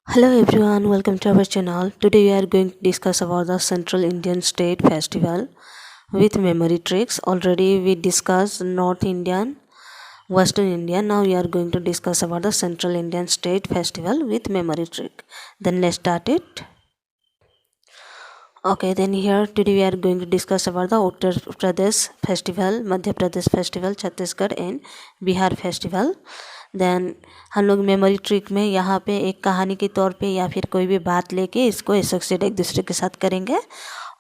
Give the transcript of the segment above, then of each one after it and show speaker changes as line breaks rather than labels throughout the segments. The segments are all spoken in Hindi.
Hello everyone, welcome to our channel. Today we are going to discuss about the Central Indian State Festival with memory tricks. Already we discussed North Indian, Western India. Now we are going to discuss about the Central Indian State Festival with memory trick. Then let's start it. Okay, then here today we are going to discuss about the Uttar Pradesh Festival, Madhya Pradesh Festival, Chhattisgarh and Bihar Festival. Then हम लोग मेमोरी ट्रिक में यहाँ पे एक कहानी के तौर पे या फिर कोई भी बात लेके इसको एसोसिएट एक दूसरे के साथ करेंगे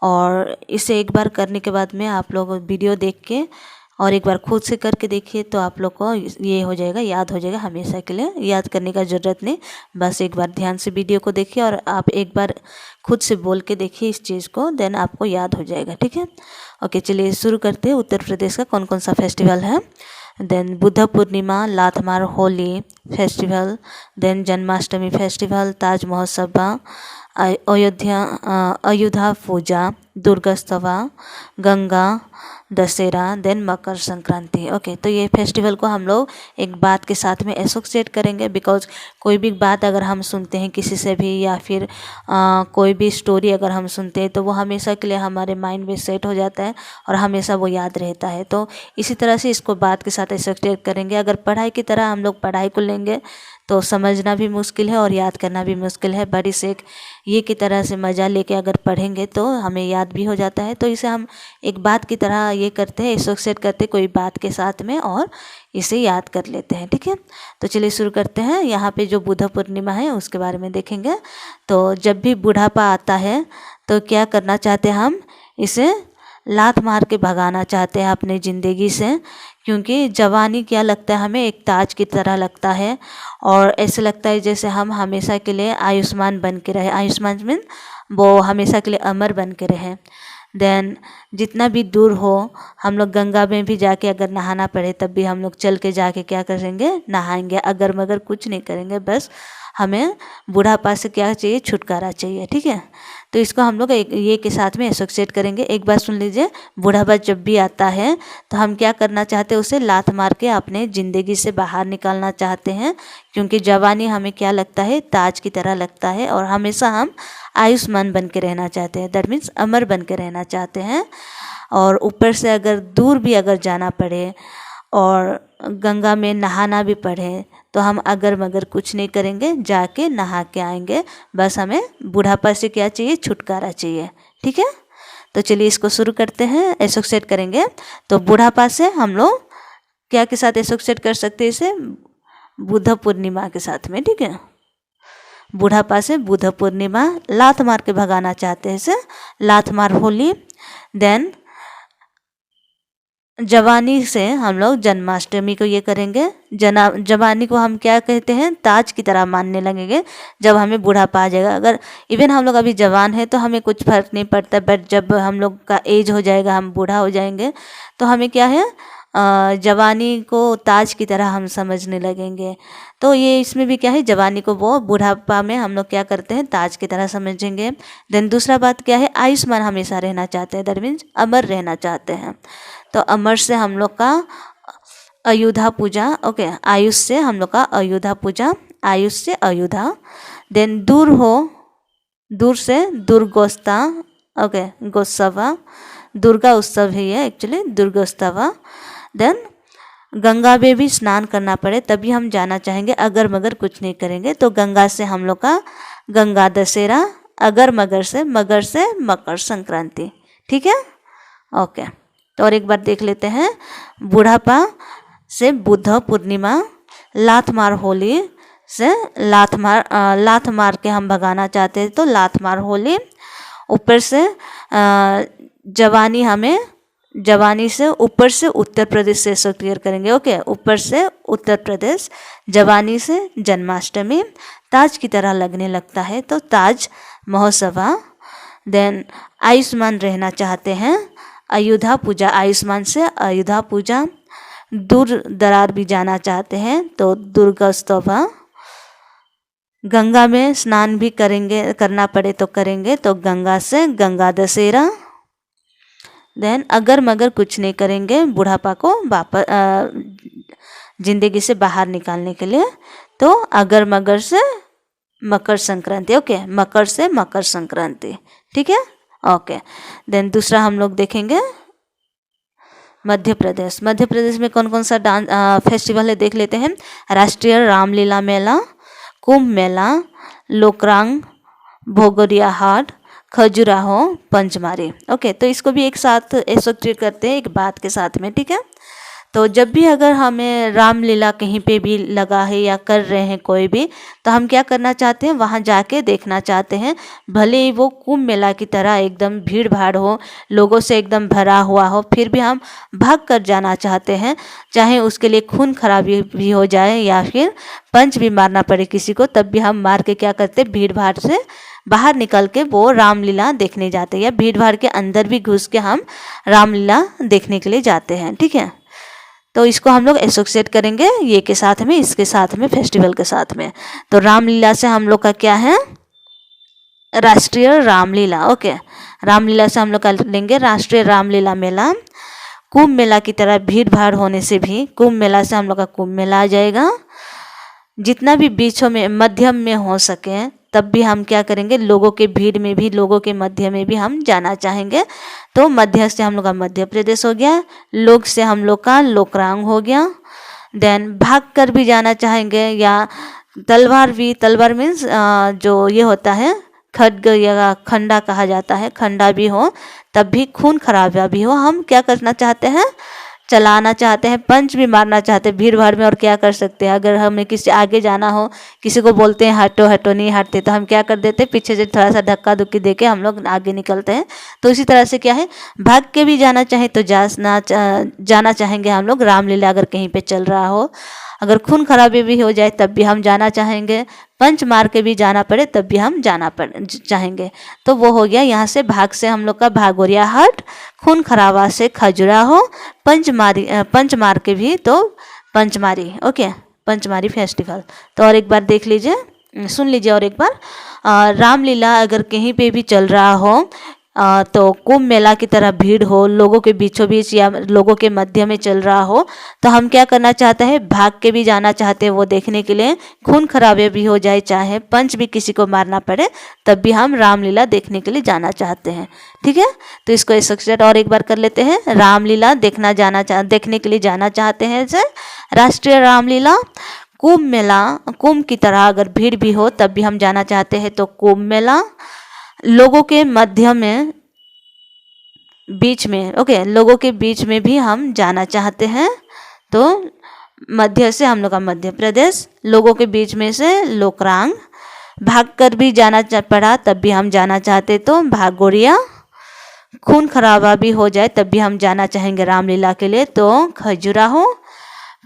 और इसे एक बार करने के बाद में आप लोग वीडियो देख के और एक बार खुद से करके देखिए तो आप लोग को ये हो जाएगा, याद हो जाएगा हमेशा के लिए। याद करने का ज़रूरत नहीं, बस एक बार ध्यान से वीडियो को देखिए और आप एक बार खुद से बोल के देखिए इस चीज़ को, देन आपको याद हो जाएगा। ठीक है, ओके चलिए शुरू करते हैं। उत्तर प्रदेश का कौन कौन सा फेस्टिवल है? Then Buddha Purnima, Lathmar Holi festival, then Janmashtami festival, Taj Mahotsav, Ayodhya puja, Durgotsav, Ganga Dussehra, then Makar Sankranti. Okay, तो ये फेस्टिवल को हम लोग एक बात के साथ में एसोसिएट करेंगे, बिकॉज कोई भी बात अगर हम सुनते हैं किसी से भी या फिर कोई भी स्टोरी अगर हम सुनते हैं तो वो हमेशा के लिए हमारे माइंड में सेट हो जाता है और हमेशा वो याद रहता है। तो इसी तरह से इसको बात के साथ एसोसिएट करेंगे। अगर पढ़ाई की तरह हम लोग पढ़ाई को लेंगे तो समझना भी मुश्किल है और याद करना भी मुश्किल है, बट इसे एक ये की तरह से मज़ा लेके अगर पढ़ेंगे तो हमें याद भी हो जाता है। तो इसे हम एक बात की तरह ये करते हैं, एसोसिएट करते हैं कोई बात के साथ में और इसे याद कर लेते हैं। ठीक है, तो चलिए शुरू करते हैं। यहाँ पे जो बुद्ध पूर्णिमा है उसके बारे में देखेंगे। तो जब भी बुढ़ापा आता है तो क्या करना चाहते हैं हम? इसे लात मार के भगाना चाहते हैं अपनी ज़िंदगी से, क्योंकि जवानी क्या लगता है हमें, एक ताज की तरह लगता है और ऐसे लगता है जैसे हम हमेशा के लिए आयुष्मान बन के रहे। आयुष्मान मीन वो हमेशा के लिए अमर बन के रहे। देन जितना भी दूर हो, हम लोग गंगा में भी जाके अगर नहाना पड़े तब भी हम लोग चल के जाके क्या करेंगे, नहाएंगे। अगर मगर कुछ नहीं करेंगे, बस हमें बुढ़ापा से क्या चाहिए, छुटकारा चाहिए। ठीक है, तो इसको हम लोग एक ये के साथ में एसोसिएट करेंगे। एक बार सुन लीजिए, बुढ़ापा जब भी आता है तो हम क्या करना चाहते हैं, उसे लात मार के अपने ज़िंदगी से बाहर निकालना चाहते हैं, क्योंकि जवानी हमें क्या लगता है, ताज की तरह लगता है और हमेशा हम आयुष्मान बन के रहना चाहते हैं। दैट मीन्स अमर बन के रहना चाहते हैं। और ऊपर से अगर दूर भी अगर जाना पड़े और गंगा में नहाना भी पड़े तो हम अगर मगर कुछ नहीं करेंगे, जाके नहा के आएंगे। बस हमें बुढ़ापा से क्या चाहिए, छुटकारा चाहिए। ठीक है, तो चलिए इसको शुरू करते हैं, एसोसिएट करेंगे। तो बुढ़ापा से हम लोग क्या के साथ एसोसिएट कर सकते हैं? इसे बुद्ध पूर्णिमा के साथ में। ठीक है, बुढ़ापा से बुद्ध पूर्णिमा, लात मार के भगाना चाहते हैं इसे लात मार होली। देन जवानी से हम लोग जन्माष्टमी को ये करेंगे। जवानी को हम क्या कहते हैं, ताज की तरह मानने लगेंगे जब हमें बुढ़ापा आ जाएगा। अगर इवन हम लोग अभी जवान हैं तो हमें कुछ फर्क नहीं पड़ता, बट जब हम लोग का एज हो जाएगा, हम बूढ़ा हो जाएंगे तो हमें क्या है, जवानी को ताज की तरह हम समझने लगेंगे। तो ये इसमें भी क्या है, जवानी को वो बुढ़ापा में हम लोग क्या करते हैं, ताज की तरह समझेंगे। देन दूसरा बात क्या है, आयुष्मान हमेशा रहना चाहते हैं, दैट मीन्स अमर रहना चाहते हैं। तो अमर से हम लोग का अयोध्या पूजा। ओके, आयुष से हम लोग का अयोध्या पूजा, आयुष से अयोध्या। देन दूर हो, दूर से दुर्गोत्सव। ओके, गोत्सव, दुर्गा उत्सव है ये एक्चुअली, दुर्गोत्सव। देन गंगा में भी स्नान करना पड़े तभी हम जाना चाहेंगे, अगर मगर कुछ नहीं करेंगे। तो गंगा से हम लोग का गंगा दशहरा, अगर मगर से मकर संक्रांति। ठीक है, ओके। तो और एक बार देख लेते हैं, बुढ़ापा से बुद्ध पूर्णिमा, लात मार होली से लात मार के हम भगाना चाहते हैं तो लात मार होली। ऊपर से जवानी, हमें जवानी से ऊपर से उत्तर प्रदेश से इसको क्लियर करेंगे। ओके, ऊपर से उत्तर प्रदेश, जवानी से जन्माष्टमी, ताज की तरह लगने लगता है तो ताज महोत्सव। देन आयुष्मान रहना चाहते हैं, अयोध्या पूजा, आयुष्मान से अयोध्या पूजा। दूर दरार भी जाना चाहते हैं तो दुर्गोत्सव। गंगा में स्नान भी करेंगे, करना पड़े तो करेंगे तो गंगा से गंगा दशहरा। देन अगर मगर कुछ नहीं करेंगे, बुढ़ापा को वापस ज़िंदगी से बाहर निकालने के लिए तो अगर मगर से मकर संक्रांति। ओके, मकर से मकर संक्रांति, ठीक है। ओके, देन दूसरा हम लोग देखेंगे मध्य प्रदेश। मध्य प्रदेश में कौन कौन सा डांस फेस्टिवल है देख लेते हैं। राष्ट्रीय रामलीला मेला, कुंभ मेला, लोकरांग, भोगोरिया हाट, खजुराहो, पंचमारी। ओके, तो इसको भी एक साथ एसोसिएट करते हैं एक बात के साथ में, ठीक है। तो जब भी अगर हमें रामलीला कहीं पे भी लगा है या कर रहे हैं कोई भी, तो हम क्या करना चाहते हैं, वहाँ जाके देखना चाहते हैं। भले ही वो कुंभ मेला की तरह एकदम भीड़ भाड़ हो, लोगों से एकदम भरा हुआ हो, फिर भी हम भाग कर जाना चाहते हैं। चाहे उसके लिए खून खराबी भी हो जाए या फिर पंच भी मारना पड़े किसी को, तब भी हम मार के क्या करते, भीड़ भाड़ से बाहर निकल के वो रामलीला देखने जाते हैं, या भीड़ भाड़ के अंदर भी घुस के हम रामलीला देखने के लिए जाते हैं, ठीक है। तो इसको हम लोग एसोसिएट करेंगे ये के साथ में, इसके साथ में, फेस्टिवल के साथ में। तो रामलीला से हम लोग का क्या है, राष्ट्रीय रामलीला। ओके, रामलीला से हम लोग कर लेंगे राष्ट्रीय रामलीला मेला। कुंभ मेला की तरह भीड़ भाड़ होने से भी कुंभ मेला से हम लोग का कुंभ मेला आ जाएगा। जितना भी बीचों में मध्यम में हो सके तब भी हम क्या करेंगे, लोगों के भीड़ में भी, लोगों के मध्य में भी हम जाना चाहेंगे। तो मध्य से हम लोग का मध्य प्रदेश हो गया, लोक से हम लोग का लोकरांग हो गया। देन भाग कर भी जाना चाहेंगे, या तलवार भी, तलवार मीन्स जो ये होता है खड्ग या खंडा कहा जाता है, खंडा भी हो, तब भी खून खराबा भी हो, हम क्या करना चाहते हैं, चलाना चाहते हैं, पंच भी मारना चाहते हैं भीड़ भाड़ में। और क्या कर सकते हैं, अगर हमें किसी आगे जाना हो, किसी को बोलते हैं हटो हटो, नहीं हटते, तो हम क्या कर देते हैं, पीछे से थोड़ा सा धक्का धुक्की देके हम लोग आगे निकलते हैं। तो इसी तरह से क्या है, भाग के भी जाना चाहे तो जाना चाहेंगे हम लोग। रामलीला अगर कहीं पे चल रहा हो, अगर खून खराबी भी हो जाए तब भी हम जाना चाहेंगे, पंच मार के भी जाना पड़े तब भी हम चाहेंगे। तो वो हो गया यहाँ से भाग से हम लोग का भागोरिया हाट, खून खराबा से खजुराहो, पंच मार के भी तो पंचमारी। Okay, Pachmarhi festival. तो और एक बार देख लीजिए, सुन लीजिए और एक बार। रामलीला अगर कहीं पे भी चल रहा हो, तो कुंभ मेला की तरह भीड़ हो, लोगों के बीचों बीच या लोगों के मध्य में चल रहा हो, तो हम क्या करना चाहते हैं, भाग के भी जाना चाहते हैं वो देखने के लिए। खून खराबे भी हो जाए, चाहे पंच भी किसी को मारना पड़े, तब भी हम रामलीला देखने के लिए जाना चाहते हैं, ठीक है। तो इसको एसोसिएट और एक बार कर लेते हैं। रामलीला देखने के लिए जाना चाहते हैं सर, राष्ट्रीय रामलीला। कुंभ मेला, कुंभ की तरह अगर भीड़ भी हो तब भी हम जाना चाहते हैं, तो कुंभ मेला। लोगों के मध्य में, बीच में, ओके, लोगों के बीच में भी हम जाना चाहते हैं, तो मध्य से हम लोग का मध्य प्रदेश, लोगों के बीच में से लोकरांग। भाग कर भी जाना पड़ा तब भी हम जाना चाहते तो भागोरिया। खून खराबा भी हो जाए तब भी हम जाना चाहेंगे रामलीला के लिए, तो खजुराहो।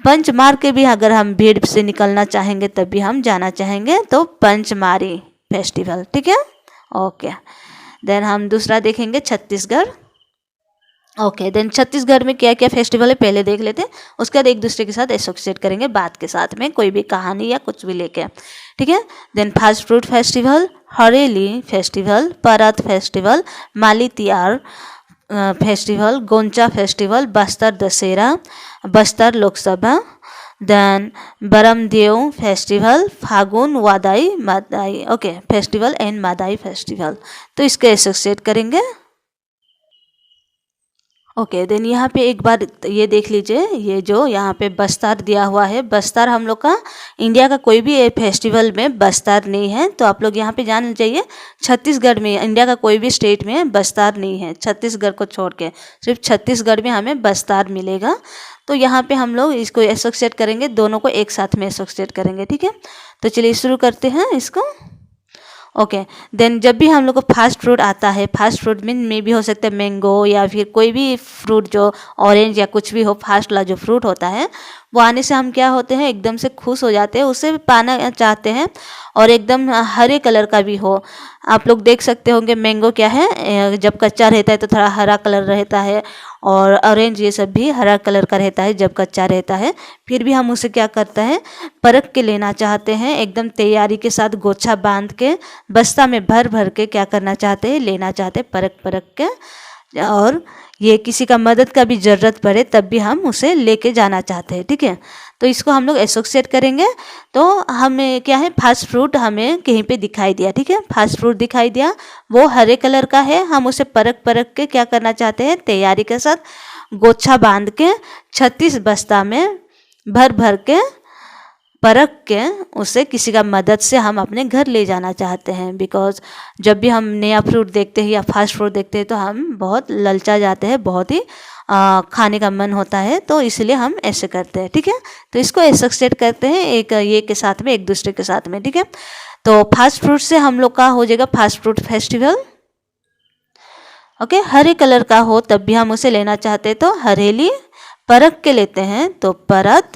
पंच मार के भी अगर हम भीड़ से निकलना चाहेंगे तब भी हम जाना चाहेंगे, तो पंचमारी फेस्टिवल, ठीक है। ओके, देन हम दूसरा देखेंगे छत्तीसगढ़। ओके, देन छत्तीसगढ़ में क्या क्या फेस्टिवल है पहले देख लेते हैं, उसके बाद एक दूसरे के साथ एसोसिएट करेंगे बात के साथ में, कोई भी कहानी या कुछ भी लेके, ठीक है। Then fast fruit festival, Hareli festival, परत फेस्टिवल, माली तिहार festival, Goncha festival, Bastar Dussehra, Bastar Lok Sabha. Then Baramdev festival, Phagun Madai okay festival and Madai festival. तो इसके एसोसिएट करेंगे। ओके, देन यहाँ पे एक बार ये देख लीजिए, ये जो यहाँ पे बस्तर दिया हुआ है, बस्तर हम लोग का इंडिया का कोई भी फेस्टिवल में बस्तर नहीं है, तो आप लोग यहाँ पे जान जाइए, छत्तीसगढ़ में, इंडिया का कोई भी स्टेट में बस्तर नहीं है, छत्तीसगढ़ को छोड़ के सिर्फ छत्तीसगढ़ में हमें बस्तर मिलेगा। तो यहाँ पे हम लोग इसको एसोसिएट करेंगे, दोनों को एक साथ में एसोसिएट करेंगे, ठीक है। तो चलिए शुरू करते हैं इसको। ओके, देन जब भी हम लोग को फास्ट फ्रूट आता है, फास्ट फ्रूट में भी हो सकता है मैंगो या फिर कोई भी फ्रूट जो ऑरेंज या कुछ भी हो, फास्ट वाला जो फ्रूट होता है, वो आने से हम क्या होते हैं, एकदम से खुश हो जाते हैं, उसे पाना चाहते हैं, और एकदम हरे कलर का भी हो। आप लोग देख सकते होंगे मैंगो क्या है, जब कच्चा रहता है तो थोड़ा हरा कलर रहता है, और ऑरेंज ये सब भी हरा कलर का रहता है जब कच्चा रहता है। फिर भी हम उसे क्या करते हैं, परख के लेना चाहते हैं, एकदम तैयारी के साथ गोछा बांध के बस्ता में भर भर के क्या करना चाहते हैं, लेना चाहते हैं, परख के। और ये किसी का मदद का भी ज़रूरत पड़े तब भी हम उसे लेके जाना चाहते हैं, ठीक है। तो इसको हम लोग एसोसिएट करेंगे। तो हमें क्या है, फास्ट फ्रूट हमें कहीं पे दिखाई दिया, ठीक है, फास्ट फ्रूट दिखाई दिया, वो हरे कलर का है, हम उसे परख परख के क्या करना चाहते हैं, तैयारी के साथ गोछा बांध के 36 बस्ता में भर भर के परख के उसे किसी का मदद से हम अपने घर ले जाना चाहते हैं। बिकॉज जब भी हम नया फ्रूट देखते हैं या फास्ट फ्रूट देखते हैं तो हम बहुत ललचा जाते हैं, बहुत ही खाने का मन होता है, तो इसलिए हम ऐसे करते हैं, ठीक है। तो इसको एसोसिएट करते हैं एक ये के साथ में, एक दूसरे के साथ में, ठीक है। तो फास्ट फ्रूट से हम लोग का हो जाएगा फास्ट फ्रूट फेस्टिवल। ओके, हरे कलर का हो तब भी हम उसे लेना चाहते हैं तो हरेली, परख के लेते हैं तो परत,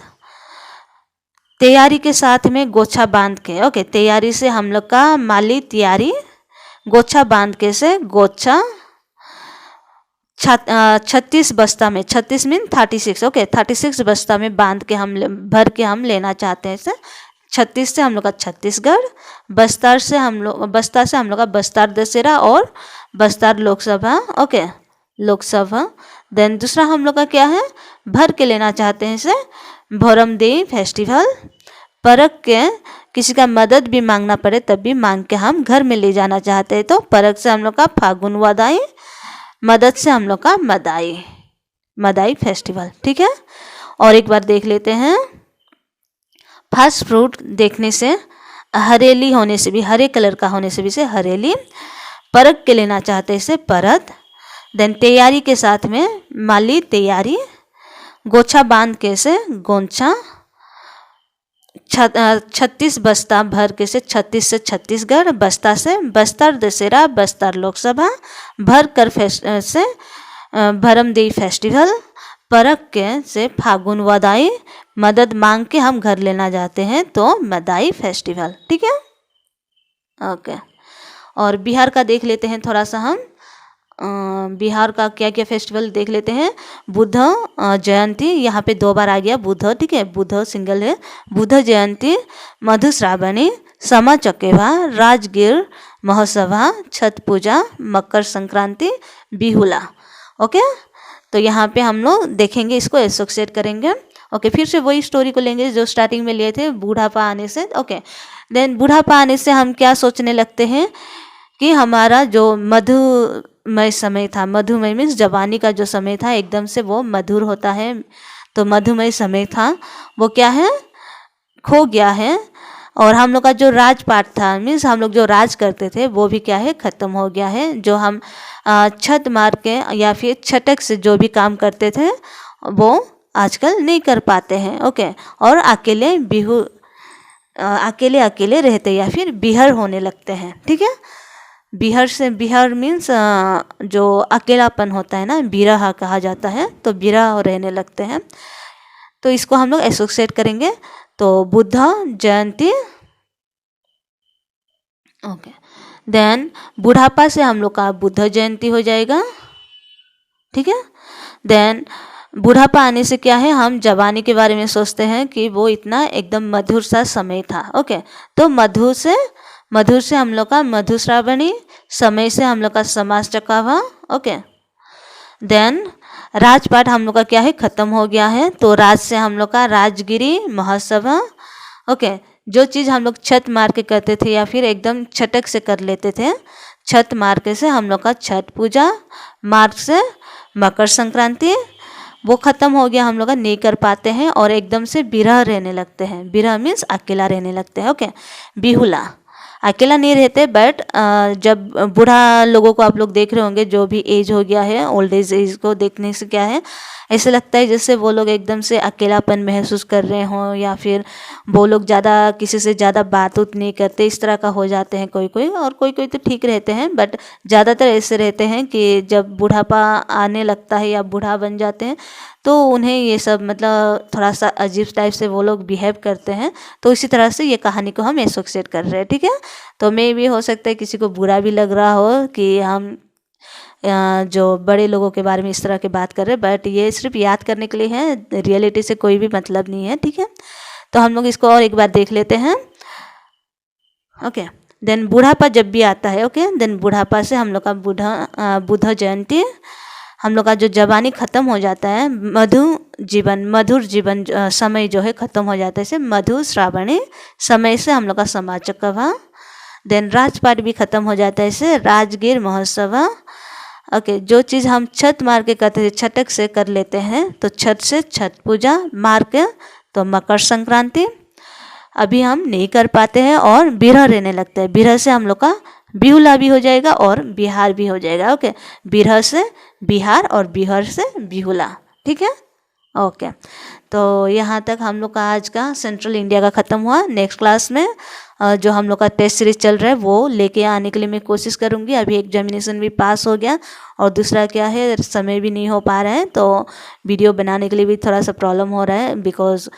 तैयारी के साथ में गोछा बांध के, ओके, तैयारी से हम लोग का माली तैयारी, गोछा बांध के से गोछा 36 बस्ता में, 36 मीन 36, ओके, 36 बस्ता में बांध के हम भर के हम लेना चाहते हैं। इसे 36 से हम लोग का छत्तीसगढ़, बस्तर से हम लोग का बस्तर दशहरा और बस्तर लोकसभा, ओके, लोकसभा। देन दूसरा हम लोग का क्या है, भर के लेना चाहते हैं इसे भोरमदेई फेस्टिवल, परख के किसी का मदद भी मांगना पड़े तब भी मांग के हम घर में ले जाना चाहते हैं तो परख से हम लोग का फागुन वदाई, मदद से हम लोग का मदाई फेस्टिवल, ठीक है। और एक बार देख लेते हैं, फास्ट फ्रूट देखने से, हरेली होने से भी, हरे कलर का होने से भी से हरेली, परख के लेना चाहते हैं इसे परत, देन तैयारी के साथ में माली तैयारी, गोछा बांध के से गोंछा, 36 बस्ता भर के से 36 से छत्तीसगढ़, बस्ता से बस्तर दशहरा, बस्तर लोकसभा, भर कर से भरमदेई फेस्टिवल, परख के से फागुन वदाई, मदद मांग के हम घर लेना जाते हैं तो मदाई फेस्टिवल, ठीक है, ओके। और बिहार का देख लेते हैं थोड़ा सा हम, बिहार का क्या क्या फेस्टिवल देख लेते हैं। बुद्ध जयंती, यहाँ पे 2 बार आ गया बुद्ध, ठीक है, बुद्ध सिंगल है। बुद्ध जयंती, मधुश्रावणी, समा चकेवा, राजगीर महोत्सवा, छठ पूजा, मकर संक्रांति, बिहुला, ओके। तो यहाँ पे हम लोग देखेंगे, इसको एसोसिएट करेंगे, ओके। फिर से वही स्टोरी को लेंगे जो स्टार्टिंग में लिए थे, बूढ़ापा आने से, ओके। देन बूढ़ापा आने से हम क्या सोचने लगते हैं कि हमारा जो मधुमय समय था, मधुमय मीन्स जवानी का जो समय था एकदम से वो मधुर होता है, तो मधुमय समय था वो क्या है, खो गया है। और हम लोग का जो राजपाट था, मीन्स हम लोग जो राज करते थे वो भी क्या है, ख़त्म हो गया है। जो हम छत मार के या फिर छटक से जो भी काम करते थे वो आजकल नहीं कर पाते हैं, ओके। और अकेले रहते या फिर बिहर होने लगते हैं, ठीक है। बिहर मीन्स जो अकेलापन होता है ना, बिरहा कहा जाता है, तो बिरह रहने लगते हैं। तो इसको हम लोग एसोसिएट करेंगे, तो बुद्ध जयंती, ओके। देन बुढ़ापा से हम लोग का बुद्ध जयंती हो जाएगा, ठीक है। देन बुढ़ापा आने से क्या है, हम जवानी के बारे में सोचते हैं कि वो इतना एकदम मधुर सा समय था, ओके। तो मधुर से हम लोग का मधुश्रावणी, समय से हम लोग का समाज चकावा, ओके। देन राजपाट हम लोग का क्या है, ख़त्म हो गया है, तो राज से हम लोग का राजगिरी महोत्सव, ओके। जो चीज़ हम लोग छत मार के करते थे या फिर एकदम छटक से कर लेते थे, छत मार के से हम लोग का छठ पूजा, मार्च से मकर संक्रांति, वो ख़त्म हो गया, हम लोग का नहीं कर पाते हैं और एकदम से बिरह रहने लगते हैं। बिरह मीन्स अकेला रहने लगते हैं, ओके। बिहुला, अकेला नहीं रहते, बट जब बूढ़ा लोगों को आप लोग देख रहे होंगे, जो भी एज हो गया है, ओल्ड एज को देखने से क्या है, ऐसे लगता है जैसे वो लोग एकदम से अकेलापन महसूस कर रहे हों, या फिर वो लोग ज़्यादा किसी से ज़्यादा बात उत नहीं करते, इस तरह का हो जाते हैं कोई कोई। और कोई कोई तो ठीक रहते हैं, बट ज़्यादातर ऐसे रहते हैं कि जब बुढ़ापा आने लगता है या बूढ़ा बन जाते हैं तो उन्हें ये सब मतलब थोड़ा सा अजीब टाइप से वो लोग बिहेव करते हैं। तो इसी तरह से ये कहानी को हम एसोसिएट कर रहे हैं, ठीक है। तो मे भी हो सकता है किसी को बुरा भी लग रहा हो कि हम जो बड़े लोगों के बारे में इस तरह की बात कर रहे हैं, बट ये सिर्फ याद करने के लिए है, रियलिटी से कोई भी मतलब नहीं है, ठीक है। तो हम लोग इसको और एक बार देख लेते हैं, ओके। देन बुढ़ापा जब भी आता है, ओके, देन बुढ़ापा से हम लोग का बुद्ध जयंती, हम लोग का जो जवानी ख़त्म हो जाता है, मधुर जीवन समय जो है ख़त्म हो जाता है, इसे मधु श्रावणी समय से हम लोग का समाचक भा। देन राजपाट भी ख़त्म हो जाता है, इसे राजगीर महोत्सव। ओके, जो चीज़ हम छत मार के करते थे, छटक से कर लेते हैं, तो छत से छठ पूजा, मार के तो मकर संक्रांति अभी हम नहीं कर पाते हैं और बिरह रहने लगता है। बिरह से हम लोग का बिहुला भी हो जाएगा और बिहार भी हो जाएगा। ओके, बिरह से बिहार और बिहार से बिहुला, ठीक है। ओके, तो यहाँ तक हम लोग का आज का सेंट्रल इंडिया का ख़त्म हुआ। नेक्स्ट क्लास में जो हम लोग का टेस्ट सीरीज चल रहा है वो लेके आने के लिए मैं कोशिश करूँगी। अभी एग्जामिनेशन भी पास हो गया और दूसरा क्या है, समय भी नहीं हो पा रहा है, तो वीडियो बनाने के लिए भी थोड़ा सा प्रॉब्लम हो रहा है, बिकॉज़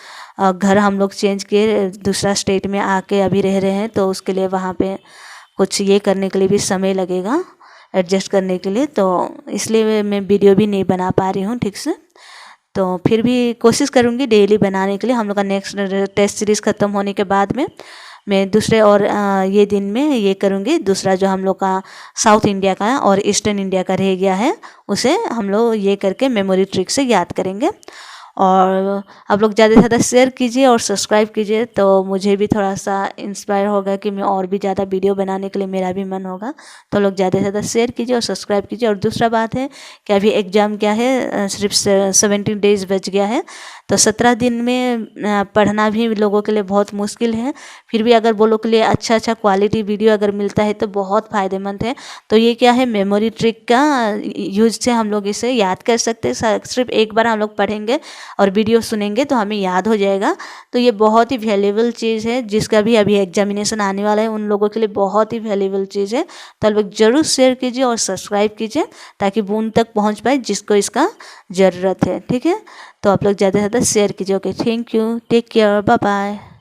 घर हम लोग चेंज किए, दूसरा स्टेट में आके अभी रह रहे हैं, तो उसके लिए वहाँ पे कुछ ये करने के लिए भी समय लगेगा एडजस्ट करने के लिए, तो इसलिए मैं वीडियो भी नहीं बना पा रही हूँ ठीक से। तो फिर भी कोशिश करूँगी डेली बनाने के लिए। हम लोग का नेक्स्ट टेस्ट सीरीज़ ख़त्म होने के बाद में मैं दूसरे और ये दिन में ये करूँगी, दूसरा जो हम लोग का साउथ इंडिया का और ईस्टर्न इंडिया का रह गया है उसे हम लोग ये करके मेमोरी ट्रिक से याद करेंगे। और आप लोग ज़्यादा से ज़्यादा शेयर कीजिए और सब्सक्राइब कीजिए, तो मुझे भी थोड़ा सा इंस्पायर होगा कि मैं और भी ज़्यादा वीडियो बनाने के लिए मेरा भी मन होगा। तो लोग ज़्यादा से ज़्यादा शेयर कीजिए और सब्सक्राइब कीजिए। और दूसरा बात है कि अभी एग्ज़ाम क्या है, सिर्फ 17 डेज़ बच गया है, तो 17 दिन में पढ़ना भी लोगों के लिए बहुत मुश्किल है। फिर भी अगर वो लोग के लिए अच्छा क्वालिटी वीडियो अगर मिलता है तो बहुत फ़ायदेमंद है। तो ये क्या है, मेमोरी ट्रिक का यूज से हम लोग इसे याद कर सकते हैं। सिर्फ एक बार हम लोग पढ़ेंगे और वीडियो सुनेंगे तो हमें याद हो जाएगा। तो ये बहुत ही वैल्यूएबल चीज़ है, जिसका भी अभी एग्जामिनेशन आने वाला है उन लोगों के लिए बहुत ही वैल्यूएबल चीज़ है। तो आप लोग ज़रूर शेयर कीजिए और सब्सक्राइब कीजिए ताकि वो उन तक पहुंच पाए जिसको इसका ज़रूरत है, ठीक है। तो आप लोग ज़्यादा से ज़्यादा शेयर कीजिए। Okay, thank you, take care, bye bye.